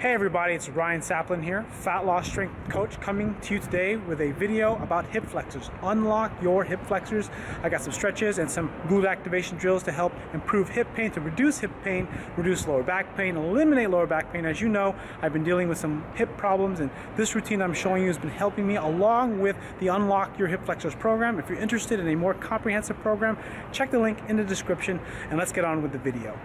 Hey everybody, it's Ryan Saplin here, Fat Loss Strength Coach, coming to you today with a video about hip flexors. Unlock your hip flexors. I got some stretches and some glute activation drills to help improve hip pain, to reduce hip pain, reduce lower back pain, eliminate lower back pain. As you know, I've been dealing with some hip problems, and this routine I'm showing you has been helping me, along with the Unlock Your Hip Flexors program. If you're interested in a more comprehensive program, check the link in the description, and let's get on with the video.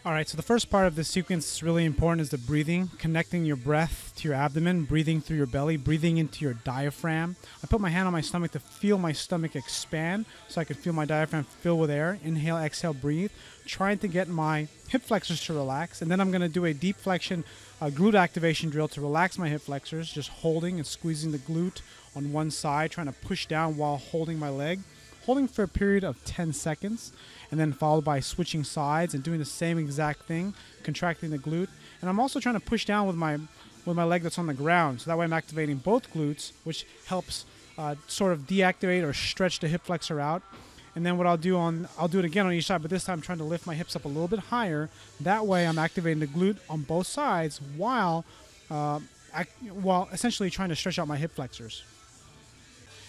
All right, so the first part of this sequence is really important, is the breathing, connecting your breath to your abdomen, breathing through your belly, breathing into your diaphragm. I put my hand on my stomach to feel my stomach expand so I can feel my diaphragm fill with air. Inhale, exhale, breathe, trying to get my hip flexors to relax. And then I'm gonna do a deep flexion glute activation drill to relax my hip flexors, just holding and squeezing the glute on one side, trying to push down while holding my leg. Holding for a period of 10 seconds, and then followed by switching sides and doing the same exact thing, contracting the glute. And I'm also trying to push down with my leg that's on the ground, so that way I'm activating both glutes, which helps sort of deactivate or stretch the hip flexor out. And then what I'll do it again on each side, but this time I'm trying to lift my hips up a little bit higher. That way I'm activating the glute on both sides while essentially trying to stretch out my hip flexors.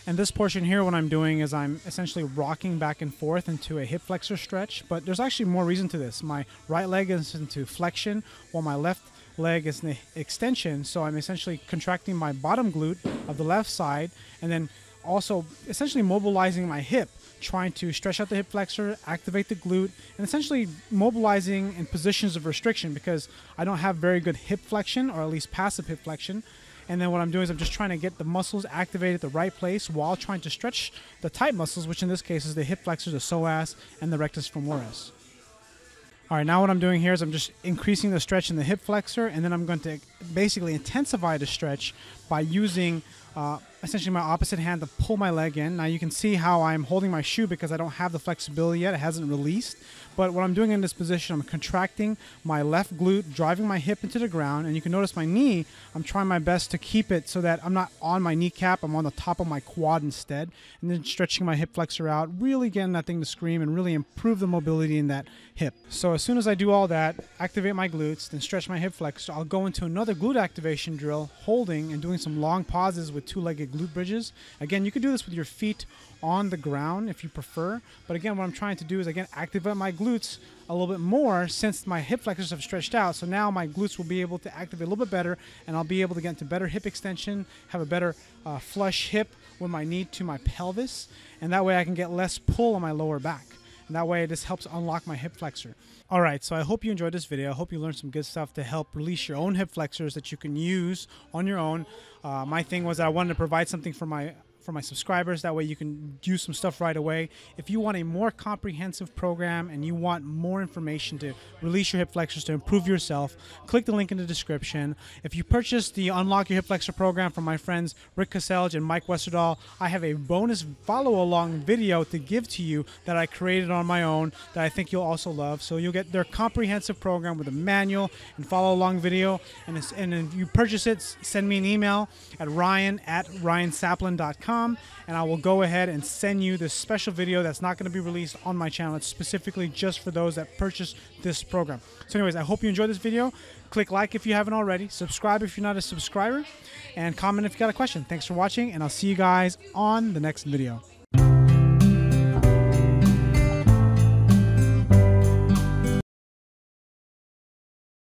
And this portion here, what I'm doing is I'm essentially rocking back and forth into a hip flexor stretch, but there's actually more reason to this. My right leg is into flexion while my left leg is in the extension, so I'm essentially contracting my bottom glute of the left side and then also essentially mobilizing my hip, trying to stretch out the hip flexor, activate the glute, and essentially mobilizing in positions of restriction because I don't have very good hip flexion, or at least passive hip flexion. And then what I'm doing is I'm just trying to get the muscles activated at the right place while trying to stretch the tight muscles, which in this case is the hip flexors, the psoas, and the rectus femoris. All right, now what I'm doing here is I'm just increasing the stretch in the hip flexor, and then I'm going to basically intensify the stretch by using essentially my opposite hand to pull my leg in. Now you can see how I'm holding my shoe because I don't have the flexibility yet. It hasn't released. But what I'm doing in this position, I'm contracting my left glute, driving my hip into the ground, and you can notice my knee, I'm trying my best to keep it so that I'm not on my kneecap, I'm on the top of my quad instead, and then stretching my hip flexor out, really getting that thing to scream and really improve the mobility in that hip. So as soon as I do all that, activate my glutes, then stretch my hip flexor, I'll go into another glute activation drill, holding and doing some long pauses with two-legged glute bridges. Again, you could do this with your feet on the ground if you prefer, but again, what I'm trying to do is again activate my glutes a little bit more since my hip flexors have stretched out. So now my glutes will be able to activate a little bit better, and I'll be able to get into better hip extension, have a better flush hip with my knee to my pelvis, and that way I can get less pull on my lower back. And that way this helps unlock my hip flexor. All right, so I hope you enjoyed this video. I hope you learned some good stuff to help release your own hip flexors that you can use on your own. My thing was that I wanted to provide something for my subscribers. That way you can use some stuff right away. If you want a more comprehensive program and you want more information to release your hip flexors to improve yourself, click the link in the description. If you purchase the Unlock Your Hip Flexor program from my friends Rick Caselge and Mike Westerdahl, I have a bonus follow-along video to give to you that I created on my own that I think you'll also love. So you'll get their comprehensive program with a manual and follow-along video. And if you purchase it, send me an email at ryan@ryansaplin.com. and I will go ahead and send you this special video that's not going to be released on my channel. It's specifically just for those that purchase this program. So anyways, I hope you enjoyed this video. Click like if you haven't already, subscribe if you're not a subscriber, and comment if you got a question. Thanks for watching, and I'll see you guys on the next video.